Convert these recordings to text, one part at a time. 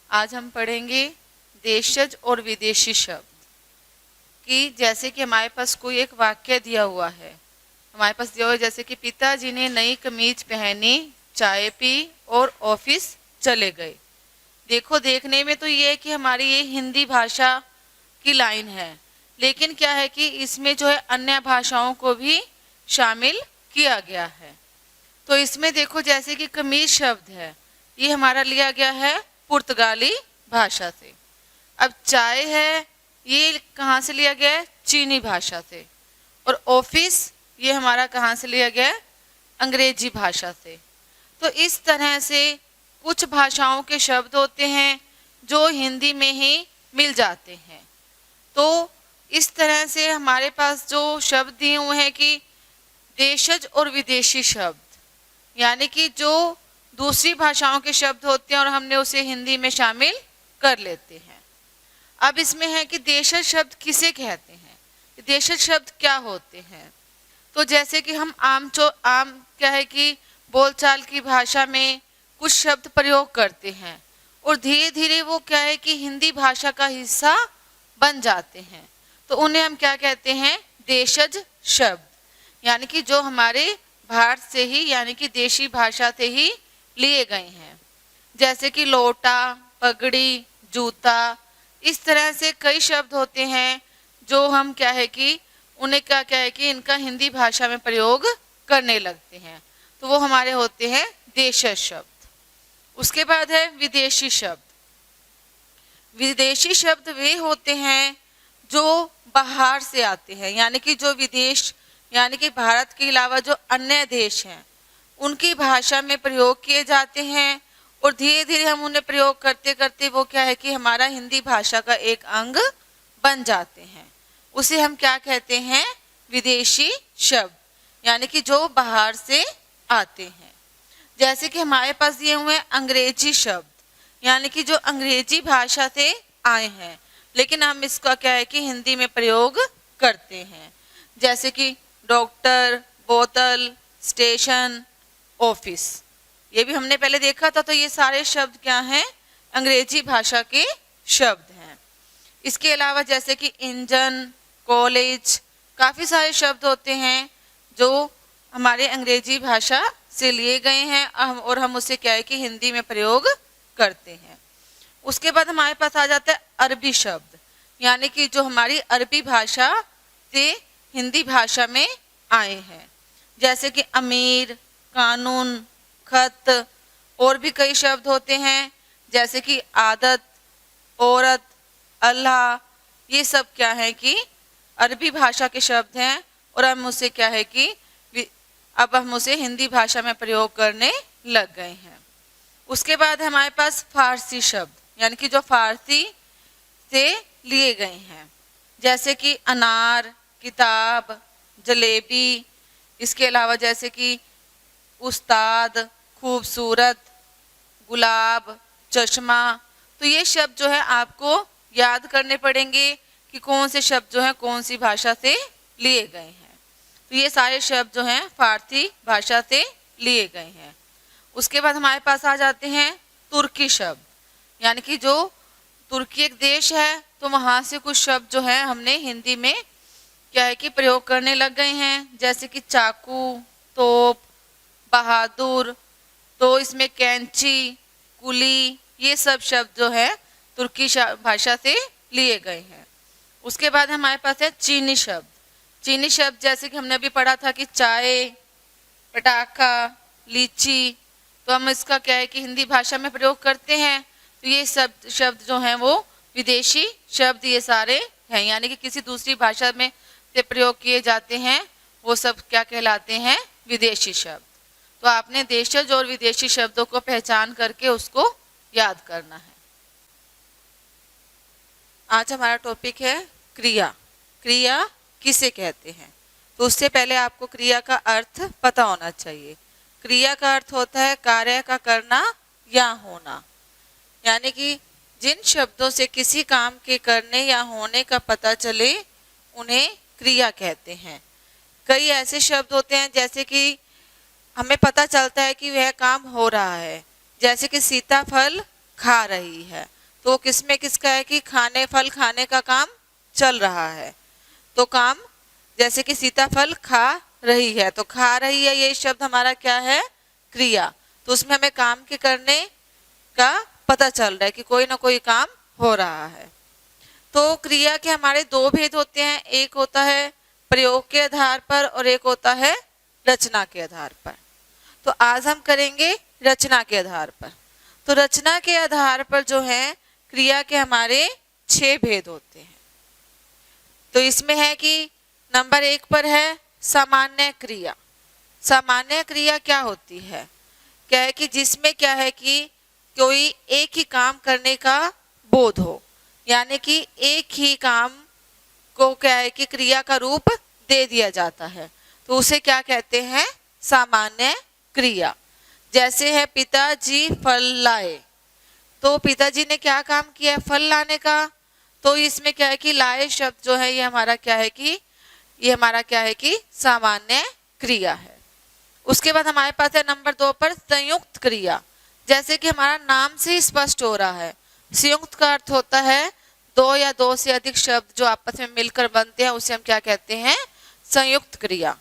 आज हम पढ़ेंगे देशज और विदेशी शब्द कि जैसे कि हमारे पास कोई एक वाक्य दिया हुआ है। हमारे पास दिया हुआ है जैसे कि पिताजी ने नई कमीज पहनी, चाय पी और ऑफिस चले गए। देखो, देखने में तो ये है कि हमारी ये हिंदी भाषा की लाइन है, लेकिन क्या है कि इसमें जो है अन्य भाषाओं को भी शामिल किया गया है। तो इसमें देखो, जैसे कि कमीज शब्द है, ये हमारा लिया गया है पुर्तगाली भाषा से। अब चाय है, ये कहाँ से लिया गया है? चीनी भाषा से। और ऑफिस ये हमारा कहाँ से लिया गया है? अंग्रेजी भाषा से। तो इस तरह से कुछ भाषाओं के शब्द होते हैं जो हिंदी में ही मिल जाते हैं। तो इस तरह से हमारे पास जो शब्द दिए हुए हैं कि देशज और विदेशी शब्द, यानी कि जो दूसरी भाषाओं के शब्द होते हैं और हमने उसे हिंदी में शामिल कर लेते हैं। अब इसमें है कि देशज शब्द किसे कहते हैं, देशज शब्द क्या होते हैं। तो जैसे कि हम आम क्या है कि बोलचाल की भाषा में कुछ शब्द प्रयोग करते हैं और धीरे धीरे वो क्या है कि हिंदी भाषा का हिस्सा बन जाते हैं, तो उन्हें हम क्या कहते हैं? देशज शब्द, यानी कि जो हमारे भारत से ही यानी कि देशी भाषा से ही लिए गए हैं। जैसे कि लोटा, पगड़ी, जूता, इस तरह से कई शब्द होते हैं जो हम क्या है कि उन्हें क्या है कि इनका हिंदी भाषा में प्रयोग करने लगते हैं, तो वो हमारे होते हैं देशज शब्द। उसके बाद है विदेशी शब्द। विदेशी शब्द वे होते हैं जो बाहर से आते हैं, यानी कि जो विदेश यानी कि भारत के अलावा जो अन्य देश हैं उनकी भाषा में प्रयोग किए जाते हैं और धीरे धीरे हम उन्हें प्रयोग करते करते वो क्या है कि हमारा हिंदी भाषा का एक अंग बन जाते हैं। उसे हम क्या कहते हैं? विदेशी शब्द, यानी कि जो बाहर से आते हैं। जैसे कि हमारे पास दिए हुए अंग्रेजी शब्द, यानी कि जो अंग्रेजी भाषा से आए हैं लेकिन हम इसका क्या है कि हिंदी में प्रयोग करते हैं। जैसे कि डॉक्टर, बोतल, स्टेशन, ऑफिस, ये भी हमने पहले देखा था। तो ये सारे शब्द क्या हैं? अंग्रेजी भाषा के शब्द हैं। इसके अलावा जैसे कि इंजन, कॉलेज, काफ़ी सारे शब्द होते हैं जो हमारे अंग्रेजी भाषा से लिए गए हैं और हम उसे क्या है कि हिंदी में प्रयोग करते हैं। उसके बाद हमारे पास आ जाता है अरबी शब्द, यानी कि जो हमारी अरबी भाषा से हिंदी भाषा में आए हैं। जैसे कि अमीर, कानून, खत, और भी कई शब्द होते हैं जैसे कि आदत, औरत, अल्लाह, ये सब क्या है कि अरबी भाषा के शब्द हैं और हम उसे क्या है कि अब हम उसे हिंदी भाषा में प्रयोग करने लग गए हैं। उसके बाद हमारे पास फारसी शब्द, यानी कि जो फारसी से लिए गए हैं, जैसे कि अनार, किताब, जलेबी। इसके अलावा जैसे कि उस्ताद, खूबसूरत, गुलाब, चश्मा। तो ये शब्द जो है आपको याद करने पड़ेंगे कि कौन से शब्द जो हैं कौन सी भाषा से लिए गए हैं। तो ये सारे शब्द जो हैं फारसी भाषा से लिए गए हैं। उसके बाद हमारे पास आ जाते हैं तुर्की शब्द, यानी कि जो तुर्की एक देश है तो वहाँ से कुछ शब्द जो है हमने हिंदी में क्या है कि प्रयोग करने लग गए हैं। जैसे कि चाकू, तोप, बहादुर, तो इसमें कैंची, कुली, ये सब शब्द जो है तुर्की भाषा से लिए गए हैं। उसके बाद हमारे पास है चीनी शब्द। चीनी शब्द जैसे कि हमने अभी पढ़ा था कि चाय, पटाखा, लीची, तो हम इसका क्या है कि हिंदी भाषा में प्रयोग करते हैं। तो ये सब शब्द जो हैं वो विदेशी शब्द ये सारे हैं, यानी कि किसी दूसरी भाषा में से प्रयोग किए जाते हैं, वो सब क्या कहलाते हैं? विदेशी शब्द। तो आपने देशज और विदेशी शब्दों को पहचान करके उसको याद करना है। आज हमारा टॉपिक है क्रिया। क्रिया किसे कहते हैं? तो उससे पहले आपको क्रिया का अर्थ पता होना चाहिए। क्रिया का अर्थ होता है कार्य का करना या होना, यानी कि जिन शब्दों से किसी काम के करने या होने का पता चले उन्हें क्रिया कहते हैं। कई ऐसे शब्द होते हैं जैसे कि हमें पता चलता है कि वह काम हो रहा है, जैसे कि सीता फल खा रही है, तो किसमें किसका है कि खाने फल खाने का काम चल रहा है। तो काम जैसे कि सीता फल खा रही है, तो खा रही है ये शब्द हमारा क्या है, क्रिया। तो उसमें हमें काम के करने का पता चल रहा है कि कोई ना कोई काम हो रहा है। तो क्रिया के हमारे दो भेद होते हैं, एक होता है प्रयोग के आधार पर और एक होता है रचना के आधार पर। तो आज हम करेंगे रचना के आधार पर। तो रचना के आधार पर जो है क्रिया के हमारे 6 भेद होते हैं। तो इसमें है कि नंबर 1 पर है सामान्य क्रिया। सामान्य क्रिया क्या होती है, क्या है कि जिसमें क्या है कि कोई एक ही काम करने का बोध हो, यानी कि एक ही काम को क्या है कि क्रिया का रूप दे दिया जाता है, तो उसे क्या कहते हैं, सामान्य क्रिया। जैसे है पिताजी फल लाए, तो पिताजी ने क्या काम किया है, फल लाने का। तो इसमें क्या है कि लाए शब्द जो है ये हमारा क्या है कि ये हमारा क्या है कि सामान्य क्रिया है। उसके बाद हमारे पास है नंबर 2 पर संयुक्त क्रिया। जैसे कि हमारा नाम से स्पष्ट हो रहा है, संयुक्त का अर्थ होता है 2 या 2 से अधिक शब्द जो आपस में मिलकर बनते हैं, उसे हम क्या कहते हैं, संयुक्त क्रिया।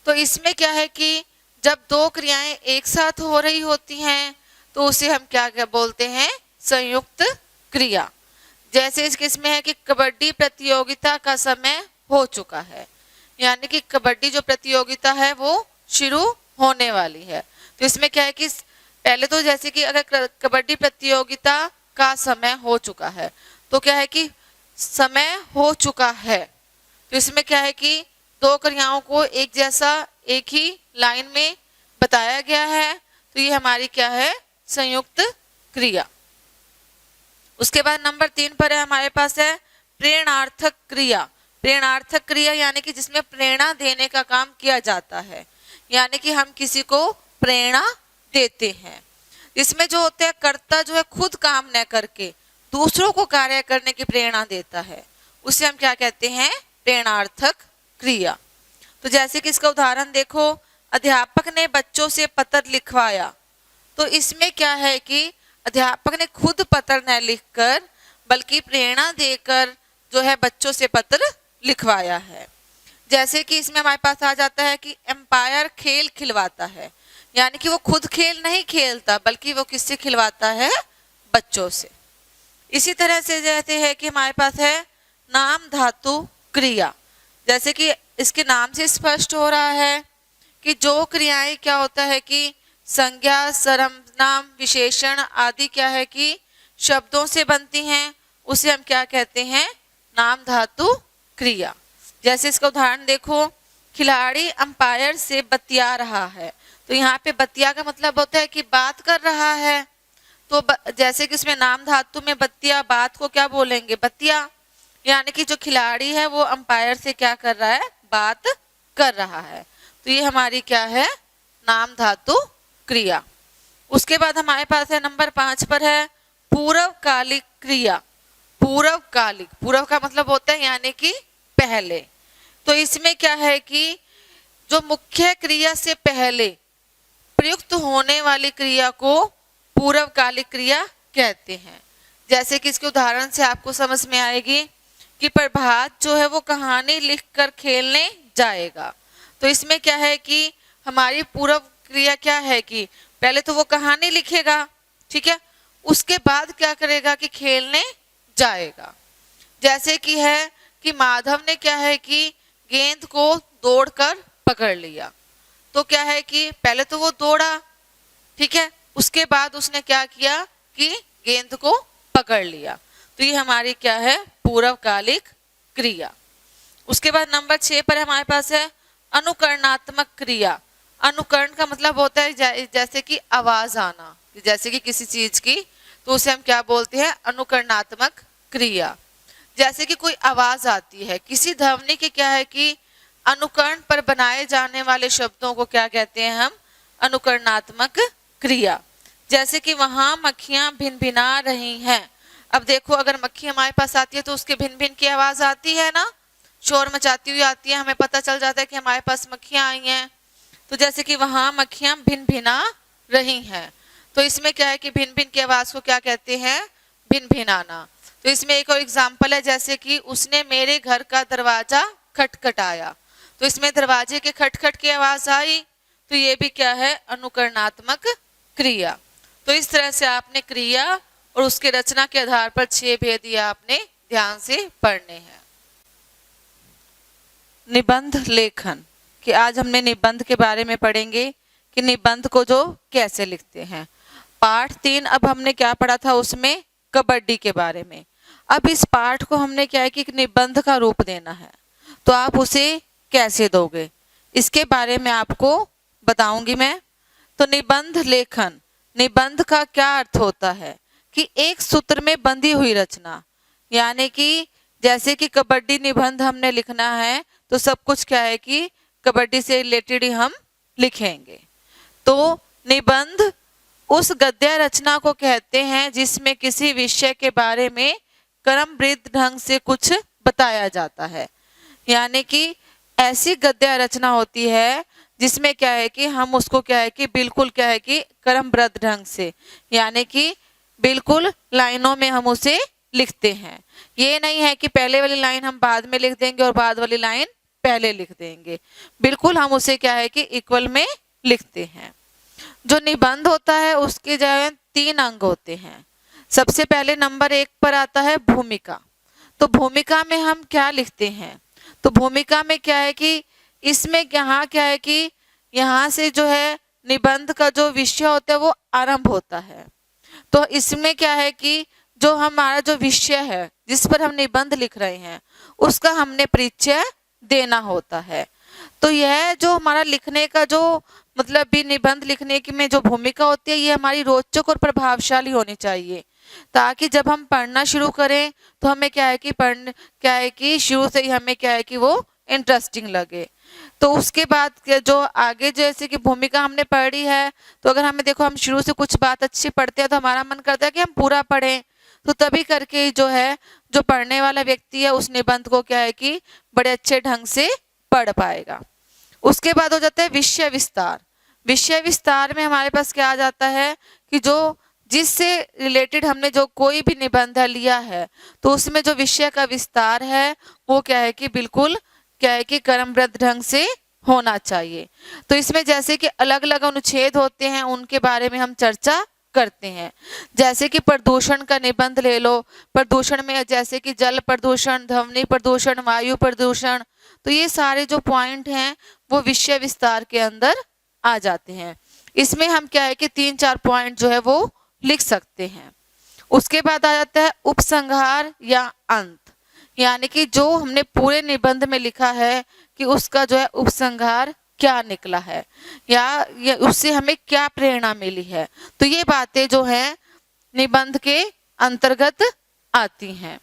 तो इसमें क्या है कि जब 2 क्रियाएं एक साथ हो रही होती हैं तो उसे हम क्या क्या बोलते हैं, संयुक्त क्रिया। जैसे इस किस्म में है कि कबड्डी प्रतियोगिता का समय हो चुका है, यानी कि कबड्डी जो प्रतियोगिता है वो शुरू होने वाली है। तो इसमें क्या है कि पहले तो जैसे कि अगर कबड्डी प्रतियोगिता का समय हो चुका है, तो क्या है कि समय हो चुका है, तो इसमें क्या है कि 2 क्रियाओं को एक जैसा एक ही लाइन में बताया गया है, तो ये हमारी क्या है, संयुक्त क्रिया। उसके बाद नंबर 3 पर है हमारे पास है प्रेरणार्थक क्रिया। प्रेरणार्थक क्रिया यानी कि जिसमें प्रेरणा देने का काम किया जाता है, यानी कि हम किसी को प्रेरणा देते हैं। इसमें जो होता है कर्ता जो है खुद काम न करके दूसरों को कार्य करने की प्रेरणा देता है, उसे हम क्या कहते हैं, प्रेरणार्थक क्रिया। तो जैसे कि इसका उदाहरण देखो, अध्यापक ने बच्चों से पत्र लिखवाया। तो इसमें क्या है कि अध्यापक ने खुद पत्र न लिखकर बल्कि प्रेरणा देकर जो है बच्चों से पत्र लिखवाया है। जैसे कि इसमें हमारे पास आ जाता है कि एम्पायर खेल खिलवाता है, यानी कि वो खुद खेल नहीं खेलता बल्कि वो किससे खिलवाता है, बच्चों से। इसी तरह से जैसे है कि हमारे पास है नाम धातु क्रिया। जैसे कि इसके नाम से स्पष्ट हो रहा है कि जो क्रियाएं क्या होता है कि संज्ञा सर्वनाम विशेषण आदि क्या है कि शब्दों से बनती हैं, उसे हम क्या कहते हैं, नाम धातु क्रिया। जैसे इसका उदाहरण देखो, खिलाड़ी अंपायर से बतिया रहा है। तो यहाँ पे बतिया का मतलब होता है कि बात कर रहा है। तो जैसे कि इसमें नाम धातु में बतिया, बात को क्या बोलेंगे, बतिया, यानी कि जो खिलाड़ी है वो अंपायर से क्या कर रहा है, बात कर रहा है। तो ये हमारी क्या है, नाम धातु क्रिया। उसके बाद हमारे पास है नंबर 5 पर है पूर्वकालिक क्रिया। पूर्वकालिक, पूर्व का मतलब होता है यानी कि पहले। तो इसमें क्या है कि जो मुख्य क्रिया से पहले प्रयुक्त होने वाली क्रिया को पूर्वकालिक क्रिया कहते हैं। जैसे कि इसके उदाहरण से आपको समझ में आएगी कि प्रभात जो है वो कहानी लिखकर खेलने जाएगा। तो इसमें क्या है कि हमारी पूर्व क्रिया क्या है कि पहले तो वो कहानी लिखेगा, ठीक है, उसके बाद क्या करेगा कि खेलने जाएगा। जैसे कि है कि माधव ने क्या है कि गेंद को दौड़कर पकड़ लिया। तो क्या है कि पहले तो वो दौड़ा, ठीक है, उसके बाद उसने क्या किया कि गेंद को पकड़ लिया। तो ये हमारी क्या है, पूर्वकालिक क्रिया। उसके बाद नंबर 6 पर हमारे पास है अनुकरणात्मक क्रिया। अनुकरण का मतलब होता है जैसे कि आवाज आना, जैसे कि किसी चीज की, तो उसे हम क्या बोलते हैं, अनुकरणात्मक क्रिया। जैसे कि कोई आवाज आती है, किसी ध्वनि के क्या है कि अनुकरण पर बनाए जाने वाले शब्दों को क्या कहते हैं हम, अनुकरणात्मक क्रिया। जैसे कि वहां मक्खियां भिनभिना रही हैं। अब देखो अगर मक्खी हमारे पास आती है तो उसके भिन भिन की आवाज आती है ना, शोर मचाती हुई आती है, हमें पता चल जाता है कि हमारे पास मक्खियां आई हैं। तो जैसे कि वहां मक्खियां भिन भिना रही हैं, तो इसमें क्या है कि भिन भिन की आवाज को क्या कहते हैं, भिन भिनाना। तो इसमें एक और एग्जाम्पल है, जैसे कि उसने मेरे घर का दरवाजा खटखटाया। तो इसमें दरवाजे के खटखट की आवाज आई, तो ये भी क्या है, अनुकरणात्मक क्रिया। तो इस तरह से आपने क्रिया और उसके रचना के आधार पर 6 भेद ये आपने ध्यान से पढ़ने हैं। निबंध लेखन, कि आज हमने निबंध के बारे में पढ़ेंगे कि निबंध को जो कैसे लिखते हैं। पाठ 3 अब हमने क्या पढ़ा था, उसमें कबड्डी के बारे में। अब इस पाठ को हमने क्या है कि एक निबंध का रूप देना है, तो आप उसे कैसे दोगे, इसके बारे में आपको बताऊंगी मैं। तो निबंध लेखन, निबंध का क्या अर्थ होता है कि एक सूत्र में बंधी हुई रचना, यानी कि जैसे कि कबड्डी निबंध हमने लिखना है तो सब कुछ क्या है कि कबड्डी से रिलेटेड ही हम लिखेंगे। तो निबंध उस गद्य रचना को कहते हैं जिसमें किसी विषय के बारे में क्रमबद्ध ढंग से कुछ बताया जाता है, यानी कि ऐसी गद्य रचना होती है जिसमें क्या है कि हम उसको क्या है कि बिल्कुल क्या है कि क्रमबद्ध ढंग से, यानी कि बिल्कुल लाइनों में हम उसे लिखते हैं। ये नहीं है कि पहले वाली लाइन हम बाद में लिख देंगे और बाद वाली लाइन पहले लिख देंगे, बिल्कुल हम उसे क्या है कि इक्वल में लिखते हैं। जो निबंध होता है उसके जो है 3 अंग होते हैं। सबसे पहले नंबर 1 पर आता है भूमिका। तो भूमिका में हम क्या लिखते हैं, तो भूमिका में क्या है कि इसमें यहाँ क्या है कि यहाँ से जो है निबंध का जो विषय होता है वो आरंभ होता है। तो इसमें क्या है कि जो हमारा जो विषय है जिस पर हम निबंध लिख रहे हैं उसका हमने परिचय देना होता है। तो यह जो हमारा लिखने का जो मतलब भी निबंध लिखने की में जो भूमिका होती है ये हमारी रोचक और प्रभावशाली होनी चाहिए, ताकि जब हम पढ़ना शुरू करें तो हमें क्या है कि क्या है कि शुरू से ही हमें क्या है कि वो इंटरेस्टिंग लगे। तो उसके बाद जो आगे जैसे कि भूमिका हमने पढ़ी है, तो अगर हमें देखो हम शुरू से कुछ बात अच्छी पढ़ते हैं तो हमारा मन करता है कि हम पूरा पढ़ें, तो तभी करके जो है जो पढ़ने वाला व्यक्ति है उस निबंध को क्या है कि बड़े अच्छे ढंग से पढ़ पाएगा। उसके बाद हो जाता है विषय विस्तार। विषय विस्तार में हमारे पास क्या आ जाता है कि जो जिससे रिलेटेड हमने जो कोई भी निबंध लिया है तो उसमें जो विषय का विस्तार है वो क्या है कि बिल्कुल क्या है कि क्रमबद्ध ढंग से होना चाहिए। तो इसमें जैसे कि अलग अलग अनुच्छेद होते हैं उनके बारे में हम चर्चा करते हैं। जैसे कि प्रदूषण का निबंध ले लो, प्रदूषण में जैसे कि जल प्रदूषण, ध्वनि प्रदूषण, वायु प्रदूषण, तो ये सारे जो पॉइंट हैं वो विषय विस्तार के अंदर आ जाते हैं। इसमें हम क्या है कि 3-4 पॉइंट जो है वो लिख सकते हैं। उसके बाद आ जाता है उपसंहार या अंत, यानी कि जो हमने पूरे निबंध में लिखा है कि उसका जो है उपसंहार क्या निकला है या उससे हमें क्या प्रेरणा मिली है। तो ये बातें जो है निबंध के अंतर्गत आती हैं।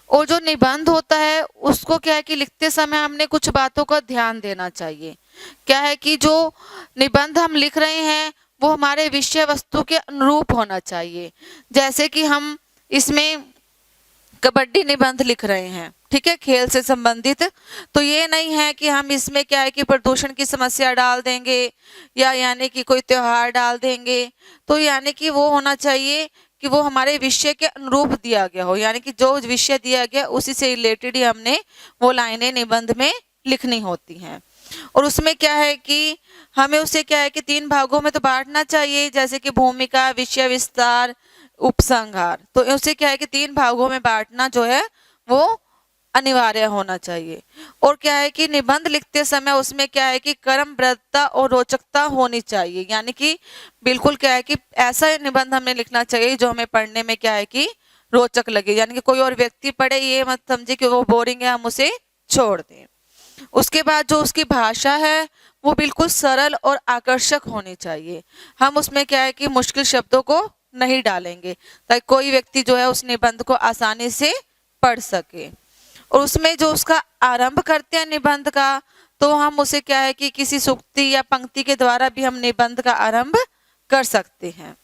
और जो निबंध होता है उसको क्या है कि लिखते समय हमने कुछ बातों का ध्यान देना चाहिए। क्या है कि जो निबंध हम लिख रहे हैं वो हमारे विषय वस्तु के अनुरूप होना चाहिए। जैसे कि हम इसमें कबड्डी निबंध लिख रहे हैं, ठीक है, खेल से संबंधित, तो ये नहीं है कि हम इसमें क्या है कि प्रदूषण की समस्या डाल देंगे या यानी कि कोई त्योहार डाल देंगे। तो यानी कि वो होना चाहिए कि वो हमारे विषय के अनुरूप दिया गया हो, यानी कि जो विषय दिया गया उसी से रिलेटेड ही हमने वो लाइनें निबंध में लिखनी होती हैं। और उसमें क्या है कि हमें उसे क्या है कि 3 भागों में तो बांटना चाहिए, जैसे कि भूमिका, विषय विस्तार, उपसंहार। तो उसे क्या है कि 3 भागों में बांटना जो है वो अनिवार्य होना चाहिए। और क्या है कि निबंध लिखते समय उसमें क्या है कि क्रमबद्धता और रोचकता होनी चाहिए, यानी कि बिल्कुल क्या है कि ऐसा निबंध हमें लिखना चाहिए जो हमें पढ़ने में क्या है कि रोचक लगे, यानी कि कोई और व्यक्ति पढ़े ये मत समझे कि वो बोरिंग है हम उसे छोड़ दें। उसके बाद जो उसकी भाषा है वो बिल्कुल सरल और आकर्षक होनी चाहिए। हम उसमें क्या है कि मुश्किल शब्दों को नहीं डालेंगे ताकि कोई व्यक्ति जो है उस निबंध को आसानी से पढ़ सके। और उसमें जो उसका आरंभ करते हैं निबंध का, तो हम उसे क्या है कि किसी सूक्ति या पंक्ति के द्वारा भी हम निबंध का आरंभ कर सकते हैं।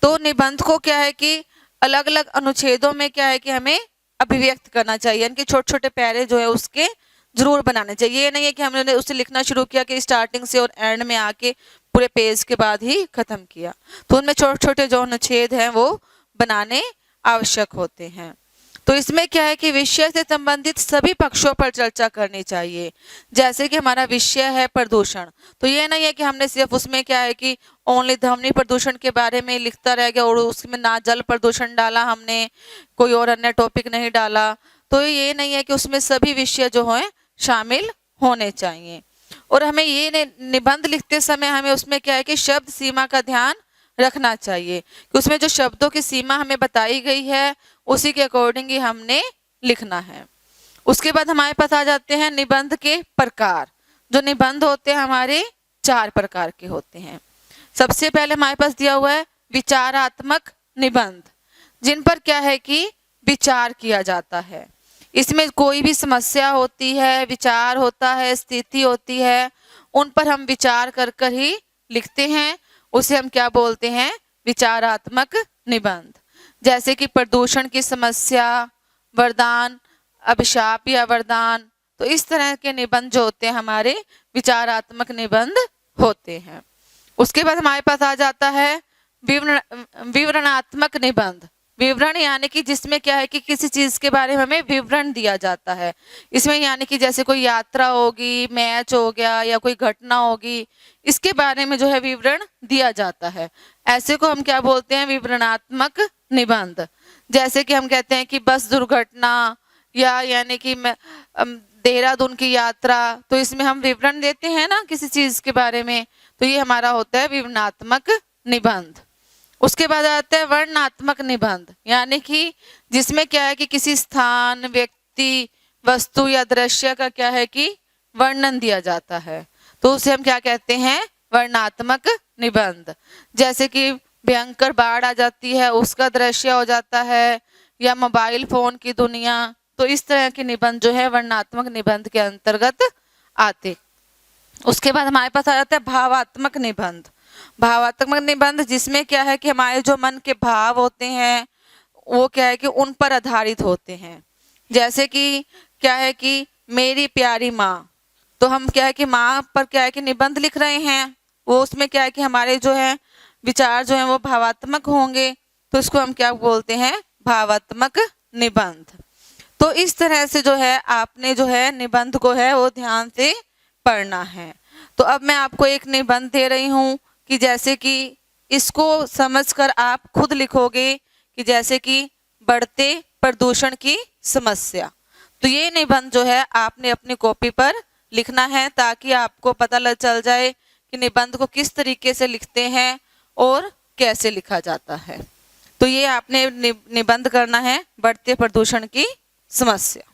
तो निबंध को क्या है कि अलग अलग अनुच्छेदों में क्या है कि हमें अभिव्यक्त करना चाहिए, यानी कि छोटे छोटे पैरे जो है उसके जरूर बनाने चाहिए। ये नहीं है कि हमने उसे लिखना शुरू किया कि स्टार्टिंग से और एंड में आके पूरे पेज के बाद ही खत्म किया। तो उनमें छोटे छोटे जो अनुच्छेद हैं वो बनाने आवश्यक होते हैं। तो इसमें क्या है कि विषय से संबंधित सभी पक्षों पर चर्चा करनी चाहिए। जैसे कि हमारा विषय है प्रदूषण, तो ये नहीं है कि हमने सिर्फ उसमें क्या है कि ओनली ध्वनि प्रदूषण के बारे में लिखता रह गया और उसमें ना जल प्रदूषण डाला, हमने कोई और अन्य टॉपिक नहीं डाला। तो ये नहीं है कि उसमें सभी विषय जो हैं शामिल होने चाहिए। और हमें ये निबंध लिखते समय हमें उसमें क्या है कि शब्द सीमा का ध्यान रखना चाहिए कि उसमें जो शब्दों की सीमा हमें बताई गई है उसी के अकॉर्डिंग ही हमने लिखना है। उसके बाद हमारे पास आ जाते हैं निबंध के प्रकार। जो निबंध होते हैं हमारे 4 प्रकार के होते हैं। सबसे पहले हमारे पास दिया हुआ है विचारात्मक निबंध, जिन पर क्या है कि विचार किया जाता है। इसमें कोई भी समस्या होती है, विचार होता है, स्थिति होती है, उन पर हम विचार कर कर ही लिखते हैं। उसे हम क्या बोलते हैं? विचारात्मक निबंध। जैसे कि प्रदूषण की समस्या, वरदान, अभिशाप या वरदान। तो इस तरह के निबंध जो होते हैं हमारे विचारात्मक निबंध होते हैं। उसके बाद हमारे पास आ जाता है विवरणात्मक निबंध। विवरण यानी कि जिसमें क्या है कि किसी चीज के बारे में हमें विवरण दिया जाता है। इसमें यानी कि जैसे कोई यात्रा होगी, मैच हो गया या कोई घटना होगी, इसके बारे में जो है विवरण दिया जाता है। ऐसे को हम क्या बोलते हैं? विवरणात्मक निबंध। जैसे कि हम कहते हैं कि बस दुर्घटना या यानी कि देहरादून की यात्रा, तो इसमें हम विवरण देते हैं ना किसी चीज के बारे में, तो ये हमारा होता है विवरणात्मक निबंध। उसके बाद आता है वर्णनात्मक निबंध, यानी कि जिसमें क्या है कि किसी स्थान, व्यक्ति, वस्तु या दृश्य का क्या है कि वर्णन दिया जाता है, तो उसे हम क्या कहते हैं? वर्णनात्मक निबंध। जैसे कि भयंकर बाढ़ आ जाती है, उसका दृश्य हो जाता है, या मोबाइल फोन की दुनिया। तो इस तरह के निबंध जो है वर्णनात्मक निबंध के अंतर्गत आते। उसके बाद हमारे पास आ जाता है भावात्मक निबंध। भावात्मक निबंध जिसमें क्या है कि हमारे जो मन के भाव होते हैं वो क्या है कि उन पर आधारित होते हैं। जैसे कि क्या है कि मेरी प्यारी माँ, तो हम क्या है कि माँ पर क्या है कि निबंध लिख रहे हैं, वो उसमें क्या है कि हमारे जो है विचार जो है वो भावात्मक होंगे, तो इसको हम क्या बोलते हैं? भावात्मक निबंध। तो इस तरह से जो है आपने जो है निबंध को है वो ध्यान से पढ़ना है। तो अब मैं आपको एक निबंध दे रही हूँ कि जैसे कि इसको समझकर आप खुद लिखोगे कि जैसे कि बढ़ते प्रदूषण की समस्या। तो ये निबंध जो है आपने अपनी कॉपी पर लिखना है ताकि आपको पता चल जाए कि निबंध को किस तरीके से लिखते हैं और कैसे लिखा जाता है। तो ये आपने निबंध करना है बढ़ते प्रदूषण की समस्या।